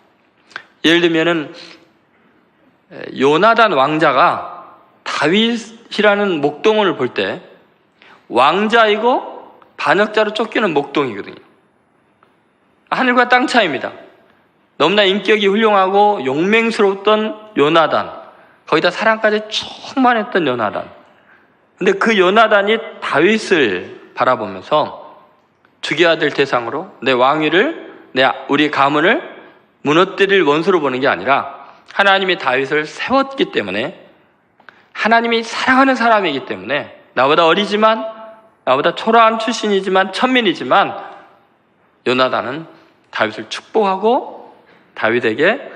예를 들면은 요나단 왕자가 다윗이라는 목동을 볼 때 왕자이고 반역자로 쫓기는 목동이거든요. 하늘과 땅 차이입니다. 너무나 인격이 훌륭하고 용맹스러웠던 요나단, 거기다 사랑까지 충만했던 요나단. 근데 그 요나단이 다윗을 바라보면서 죽여야 될 대상으로 내 왕위를, 우리 가문을 무너뜨릴 원수로 보는 게 아니라 하나님이 다윗을 세웠기 때문에, 하나님이 사랑하는 사람이기 때문에, 나보다 어리지만, 나보다 초라한 출신이지만, 천민이지만 요나단은 다윗을 축복하고 다윗에게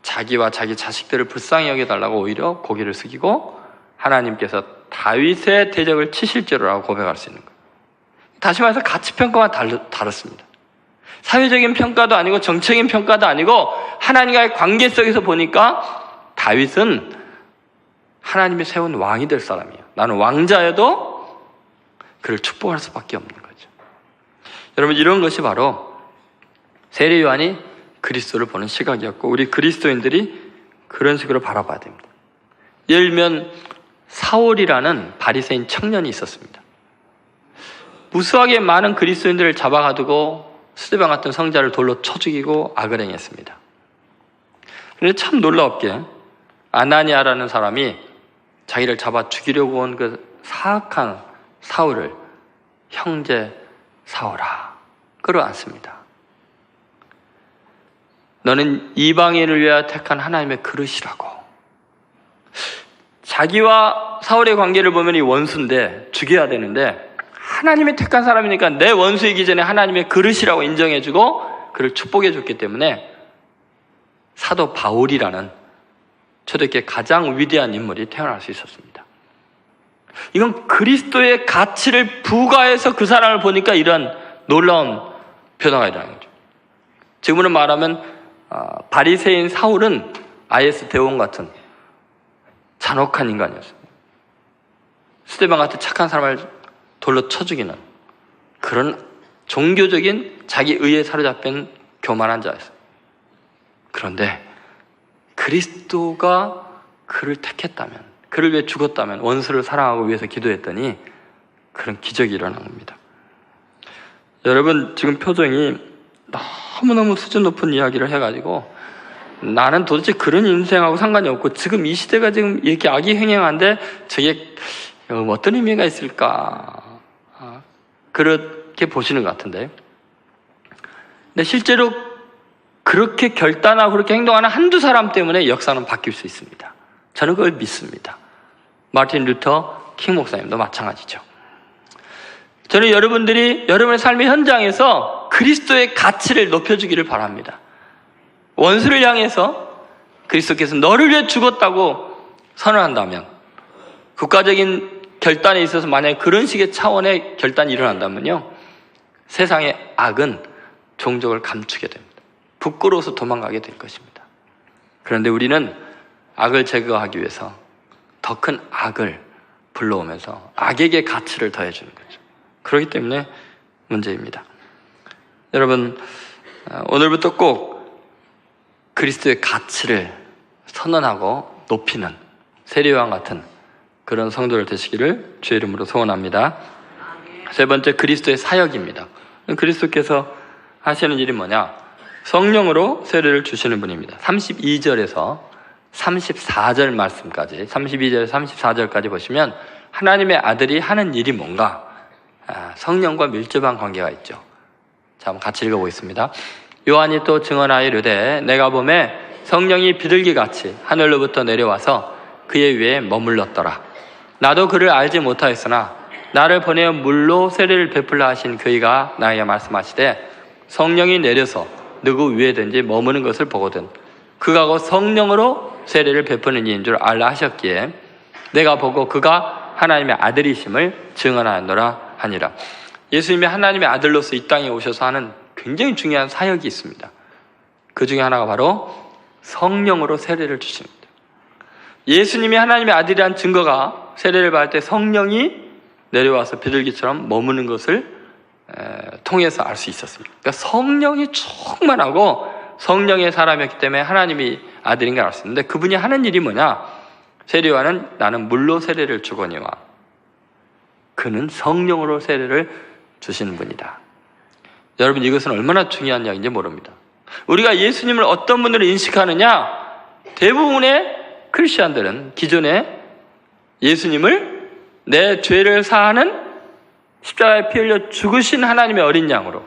자기와 자기 자식들을 불쌍히 여겨달라고 오히려 고개를 숙이고 하나님께서 다윗의 대적을 치실 줄이라고 고백할 수 있는 거예요. 다시 말해서 가치평가가 다릅니다. 사회적인 평가도 아니고 정치적인 평가도 아니고 하나님과의 관계 속에서 보니까 다윗은 하나님이 세운 왕이 될 사람이에요. 나는 왕자여도 그를 축복할 수밖에 없는 거죠. 여러분, 이런 것이 바로 세례 요한이 그리스도를 보는 시각이었고, 우리 그리스도인들이 그런 식으로 바라봐야 됩니다. 예를 들면 사울이라는 바리새인 청년이 있었습니다. 무수하게 많은 그리스도인들을 잡아가두고 스데반 같은 성자를 돌로 쳐 죽이고 악을 행했습니다. 그런데 참 놀랍게 아나니아라는 사람이 자기를 잡아 죽이려고 온 그 사악한 사울을 형제 사울아 끌어안습니다. 너는 이방인을 위하여 택한 하나님의 그릇이라고. 자기와 사울의 관계를 보면 이 원수인데 죽여야 되는데 하나님의 택한 사람이니까 내 원수이기 전에 하나님의 그릇이라고 인정해주고 그를 축복해줬기 때문에 사도 바울이라는 초대교회 가장 위대한 인물이 태어날 수 있었습니다. 이건 그리스도의 가치를 부과해서 그 사람을 보니까 이런 놀라운 변화가 일어나는 거죠. 지금으로 말하면 바리새인 사울은 IS 대원 같은 잔혹한 인간이었습니다. 스데반 같은 착한 사람을 돌로 쳐 죽이는 그런 종교적인 자기 의에 사로잡힌 교만한 자였어요. 그런데 그리스도가 그를 택했다면, 그를 위해 죽었다면, 원수를 사랑하고 위해서 기도했더니 그런 기적이 일어난 겁니다. 여러분 지금 표정이 너무너무 수준 높은 이야기를 해가지고 나는 도대체 그런 인생하고 상관이 없고 지금 이 시대가 지금 이렇게 악이 횡행한데 저게 어떤 의미가 있을까 그렇게 보시는 것 같은데, 근데 실제로 그렇게 결단하고 그렇게 행동하는 한두 사람 때문에 역사는 바뀔 수 있습니다. 저는 그걸 믿습니다. 마틴 루터 킹 목사님도 마찬가지죠. 저는 여러분들이 여러분의 삶의 현장에서 그리스도의 가치를 높여주기를 바랍니다. 원수를 향해서 그리스도께서 너를 위해 죽었다고 선언한다면, 국가적인 결단에 있어서 만약에 그런 식의 차원의 결단이 일어난다면요, 세상의 악은 종족을 감추게 됩니다. 부끄러워서 도망가게 될 것입니다. 그런데 우리는 악을 제거하기 위해서 더 큰 악을 불러오면서 악에게 가치를 더해주는 거죠. 그렇기 때문에 문제입니다. 여러분, 오늘부터 꼭 그리스도의 가치를 선언하고 높이는 세례요한 같은 그런 성도를 되시기를 주의 이름으로 소원합니다. 세 번째, 그리스도의 사역입니다. 그리스도께서 하시는 일이 뭐냐? 성령으로 세례를 주시는 분입니다. 32절에서 34절 말씀까지, 32절에서 34절까지 보시면 하나님의 아들이 하는 일이 뭔가, 성령과 밀접한 관계가 있죠. 자, 한번 같이 읽어보겠습니다. 요한이 또 증언하여 이르되 내가 보매 성령이 비둘기같이 하늘로부터 내려와서 그의 위에 머물렀더라. 나도 그를 알지 못하였으나 나를 보내어 물로 세례를 베풀라 하신 그이가 나에게 말씀하시되 성령이 내려서 누구 위에든지 머무는 것을 보거든 그가 곧 성령으로 세례를 베푸는 이인 줄 알라 하셨기에 내가 보고 그가 하나님의 아들이심을 증언하였노라 하니라. 예수님이 하나님의 아들로서 이 땅에 오셔서 하는 굉장히 중요한 사역이 있습니다. 그 중에 하나가 바로 성령으로 세례를 주십니다. 예수님이 하나님의 아들이란 증거가 세례를 받을 때 성령이 내려와서 비둘기처럼 머무는 것을 통해서 알 수 있었습니다. 그러니까 성령이 충만하고 성령의 사람이었기 때문에 하나님이 아들인 걸 알 수 있는데, 그분이 하는 일이 뭐냐? 세례요한은 나는 물로 세례를 주거니와 그는 성령으로 세례를 주시는 분이다. 여러분, 이것은 얼마나 중요한 이야기인지 모릅니다. 우리가 예수님을 어떤 분으로 인식하느냐? 대부분의 크리스천들은 기존에 예수님을 내 죄를 사하는 십자가에 피 흘려 죽으신 하나님의 어린 양으로,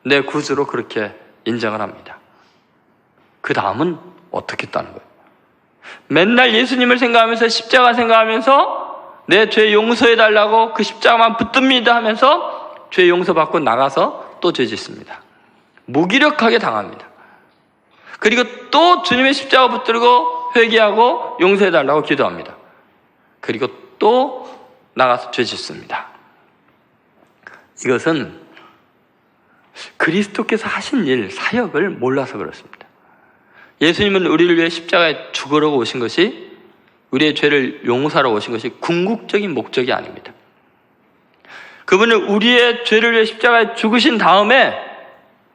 내 구주로 그렇게 인정을 합니다. 그 다음은 어떻게 했다는 거예요? 맨날 예수님을 생각하면서 십자가 생각하면서 내 죄 용서해달라고 그 십자가만 붙듭니다 하면서 죄 용서받고 나가서 또 죄 짓습니다. 무기력하게 당합니다. 그리고 또 주님의 십자가 붙들고 회개하고 용서해달라고 기도합니다. 그리고 또 나가서 죄 짓습니다. 이것은 그리스도께서 하신 일, 사역을 몰라서 그렇습니다. 예수님은 우리를 위해 십자가에 죽으러 오신 것이, 우리의 죄를 용서하러 오신 것이 궁극적인 목적이 아닙니다. 그분은 우리의 죄를 위해 십자가에 죽으신 다음에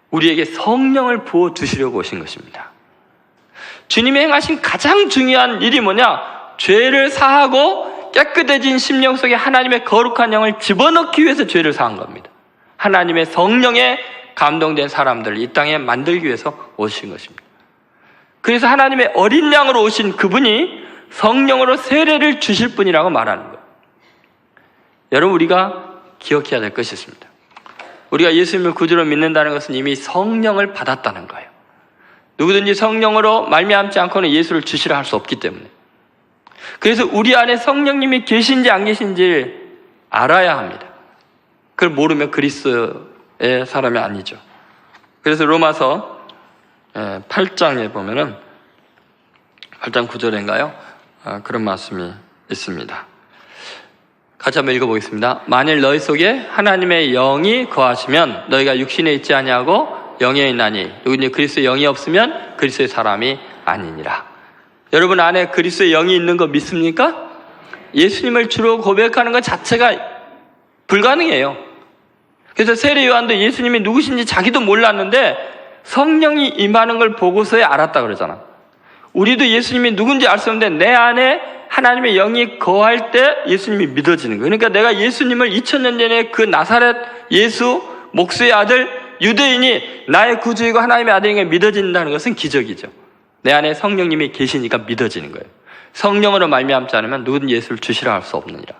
우리에게 성령을 부어주시려고 오신 것입니다. 주님이 행하신 가장 중요한 일이 뭐냐? 죄를 사하고 깨끗해진 심령 속에 하나님의 거룩한 영을 집어넣기 위해서 죄를 사한 겁니다. 하나님의 성령에 감동된 사람들을 이 땅에 만들기 위해서 오신 것입니다. 그래서 하나님의 어린 양으로 오신 그분이 성령으로 세례를 주실 분이라고 말하는 거예요. 여러분, 우리가 기억해야 될 것이 있습니다. 우리가 예수님을 구주로 믿는다는 것은 이미 성령을 받았다는 거예요. 누구든지 성령으로 말미암지 않고는 예수를 주시라 할 수 없기 때문에. 그래서 우리 안에 성령님이 계신지 안 계신지 알아야 합니다. 그걸 모르면 그리스도의 사람이 아니죠. 그래서 로마서 8장에 보면은 8장 9절인가요? 그런 말씀이 있습니다. 같이 한번 읽어보겠습니다. 만일 너희 속에 하나님의 영이 거하시면 너희가 육신에 있지 아니하고 영에 있나니 누구든지 그리스도의 영이 없으면 그리스도의 사람이 아니니라. 여러분 안에 그리스도의 영이 있는 거 믿습니까? 예수님을 주로 고백하는 것 자체가 불가능해요. 그래서 세례 요한도 예수님이 누구신지 자기도 몰랐는데 성령이 임하는 걸 보고서야 알았다 그러잖아. 우리도 예수님이 누군지 알 수 없는데 내 안에 하나님의 영이 거할 때 예수님이 믿어지는 거예요. 그러니까 내가 예수님을 2000년 전에 그 나사렛 예수 목수의 아들 유대인이 나의 구주이고 하나님의 아들인 게 믿어진다는 것은 기적이죠. 내 안에 성령님이 계시니까 믿어지는 거예요. 성령으로 말미암지 않으면 누구든지 예수를 주시라 할 수 없느니라.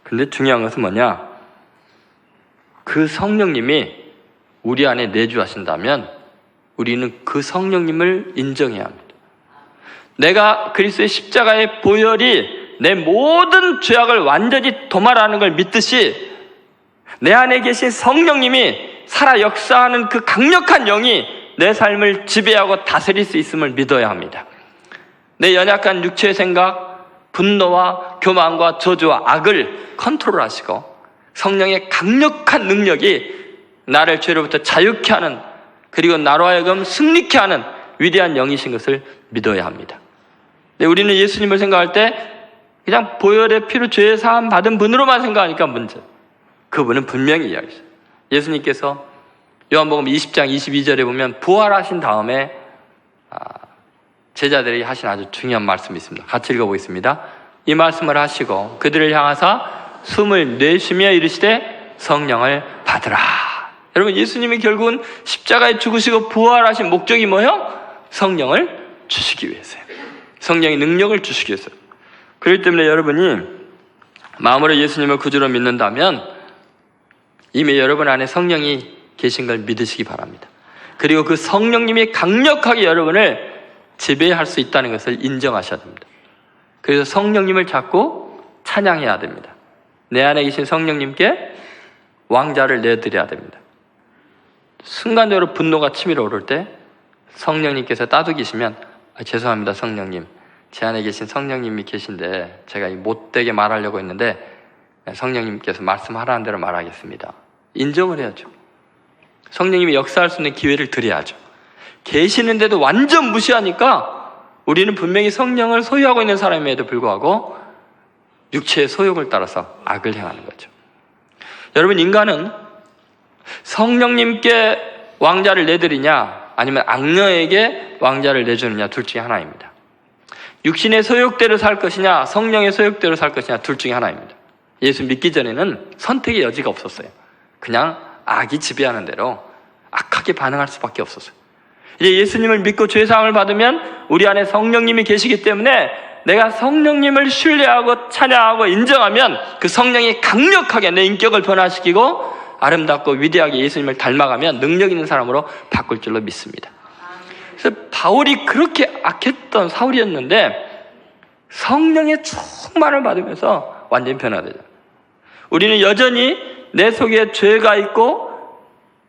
근데 중요한 것은 뭐냐? 그 성령님이 우리 안에 내주하신다면 우리는 그 성령님을 인정해야 합니다. 내가 그리스도의 십자가의 보혈이 내 모든 죄악을 완전히 도말하는 걸 믿듯이 내 안에 계신 성령님이 살아 역사하는 그 강력한 영이 내 삶을 지배하고 다스릴 수 있음을 믿어야 합니다. 내 연약한 육체의 생각, 분노와 교만과 저주와 악을 컨트롤하시고 성령의 강력한 능력이 나를 죄로부터 자유케 하는, 그리고 나로 하여금 승리케 하는 위대한 영이신 것을 믿어야 합니다. 근데 우리는 예수님을 생각할 때 그냥 보혈의 피로 죄 사함 받은 분으로만 생각하니까 문제. 그분은 분명히 이야기했어요. 예수님께서 요한복음 20장 22절에 보면 부활하신 다음에 제자들이 하신 아주 중요한 말씀이 있습니다. 같이 읽어보겠습니다. 이 말씀을 하시고 그들을 향하사 숨을 내쉬며 이르시되 성령을 받으라. 여러분, 예수님이 결국은 십자가에 죽으시고 부활하신 목적이 뭐예요? 성령을 주시기 위해서요. 성령의 능력을 주시기 위해서. 그렇기 때문에 여러분이 마음으로 예수님을 구주로 믿는다면 이미 여러분 안에 성령이 계신 걸 믿으시기 바랍니다. 그리고 그 성령님이 강력하게 여러분을 지배할 수 있다는 것을 인정하셔야 됩니다. 그래서 성령님을 잡고 찬양해야 됩니다. 내 안에 계신 성령님께 왕자를 내드려야 됩니다. 순간적으로 분노가 치밀어 오를 때 성령님께서 따두기시면 죄송합니다 성령님, 제 안에 계신 성령님이 계신데 제가 못되게 말하려고 했는데 성령님께서 말씀하라는 대로 말하겠습니다. 인정을 해야죠. 성령님이 역사할 수 있는 기회를 드려야죠. 계시는데도 완전 무시하니까 우리는 분명히 성령을 소유하고 있는 사람임에도 불구하고 육체의 소욕을 따라서 악을 행하는 거죠. 여러분, 인간은 성령님께 왕자를 내드리냐 아니면 악녀에게 왕자를 내주느냐 둘 중에 하나입니다. 육신의 소욕대로 살 것이냐 성령의 소욕대로 살 것이냐 둘 중에 하나입니다. 예수 믿기 전에는 선택의 여지가 없었어요. 그냥 악이 지배하는 대로 악하게 반응할 수밖에 없었어요. 이제 예수님을 믿고 죄사함을 받으면 우리 안에 성령님이 계시기 때문에 내가 성령님을 신뢰하고 찬양하고 인정하면 그 성령이 강력하게 내 인격을 변화시키고 아름답고 위대하게 예수님을 닮아가면 능력 있는 사람으로 바꿀 줄로 믿습니다. 그래서 바울이 그렇게 악했던 사울이었는데 성령의 충만을 받으면서 완전히 변화되죠. 우리는 여전히 내 속에 죄가 있고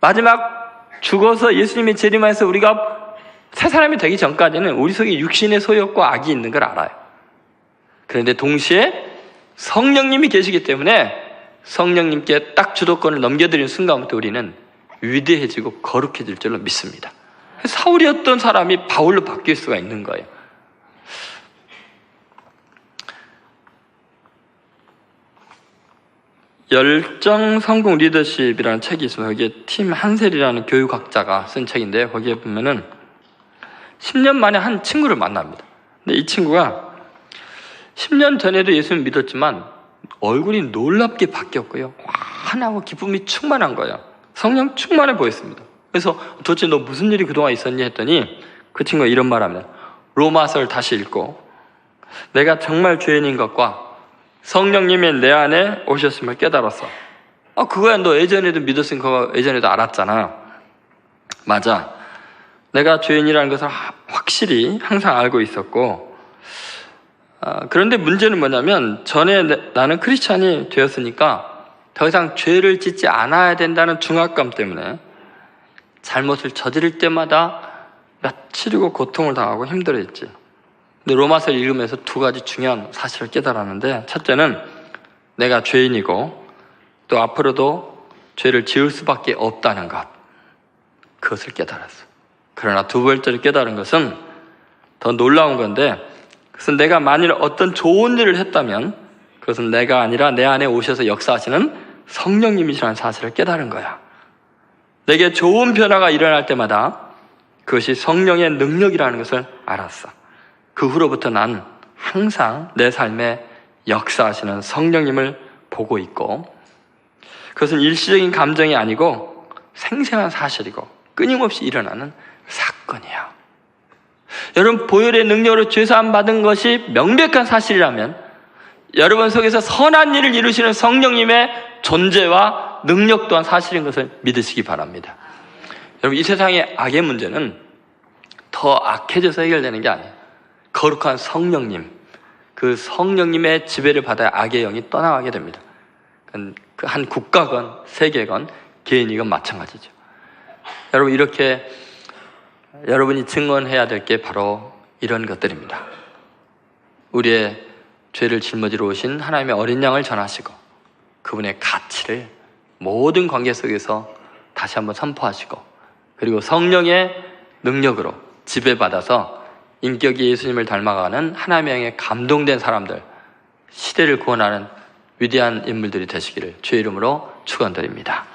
마지막 죽어서 예수님이 재림하여서 우리가 새 사람이 되기 전까지는 우리 속에 육신의 소욕과 악이 있는 걸 알아요. 그런데 동시에 성령님이 계시기 때문에 성령님께 딱 주도권을 넘겨드리는 순간부터 우리는 위대해지고 거룩해질 줄로 믿습니다. 사울이었던 사람이 바울로 바뀔 수가 있는 거예요. 열정 성공 리더십이라는 책이 있어요. 거기에 팀 한셀이라는 교육학자가 쓴 책인데 거기에 보면은 10년 만에 한 친구를 만납니다. 근데 이 친구가 10년 전에도 예수를 믿었지만 얼굴이 놀랍게 바뀌었고요. 환하고 기쁨이 충만한 거예요. 성령 충만해 보였습니다. 그래서 도대체 너 무슨 일이 그동안 있었니 했더니 그 친구가 이런 말 합니다. 로마서를 다시 읽고 내가 정말 죄인인 것과 성령님이 내 안에 오셨음을 깨달았어. 그거야 너 예전에도 믿었으니까 그거 예전에도 알았잖아. 맞아. 내가 죄인이라는 것을 확실히 항상 알고 있었고, 그런데 문제는 뭐냐면 전에 나는 크리스찬이 되었으니까 더 이상 죄를 짓지 않아야 된다는 중압감 때문에 잘못을 저지를 때마다 며칠이고 고통을 당하고 힘들어했지. 근데 로마서를 읽으면서 두 가지 중요한 사실을 깨달았는데, 첫째는 내가 죄인이고 또 앞으로도 죄를 지을 수밖에 없다는 것, 그것을 깨달았어. 그러나 두 번째로 깨달은 것은 더 놀라운 건데, 그것은 내가 만일 어떤 좋은 일을 했다면 그것은 내가 아니라 내 안에 오셔서 역사하시는 성령님이시라는 사실을 깨달은 거야. 내게 좋은 변화가 일어날 때마다 그것이 성령의 능력이라는 것을 알았어. 그 후로부터 난 항상 내 삶에 역사하시는 성령님을 보고 있고, 그것은 일시적인 감정이 아니고 생생한 사실이고 끊임없이 일어나는 사건이야. 여러분, 보혈의 능력으로 죄사함 받은 것이 명백한 사실이라면 여러분 속에서 선한 일을 이루시는 성령님의 존재와 능력 또한 사실인 것을 믿으시기 바랍니다. 여러분, 이 세상의 악의 문제는 더 악해져서 해결되는 게 아니에요. 거룩한 성령님, 그 성령님의 지배를 받아야 악의 영이 떠나가게 됩니다. 그 한 국가건 세계건 개인이건 마찬가지죠. 여러분, 이렇게 여러분이 증언해야 될 게 바로 이런 것들입니다. 우리의 죄를 짊어지러 오신 하나님의 어린 양을 전하시고 그분의 가치를 모든 관계 속에서 다시 한번 선포하시고, 그리고 성령의 능력으로 지배받아서 인격이 예수님을 닮아가는 하나님의 영에 감동된 사람들, 시대를 구원하는 위대한 인물들이 되시기를 주의 이름으로 축원드립니다.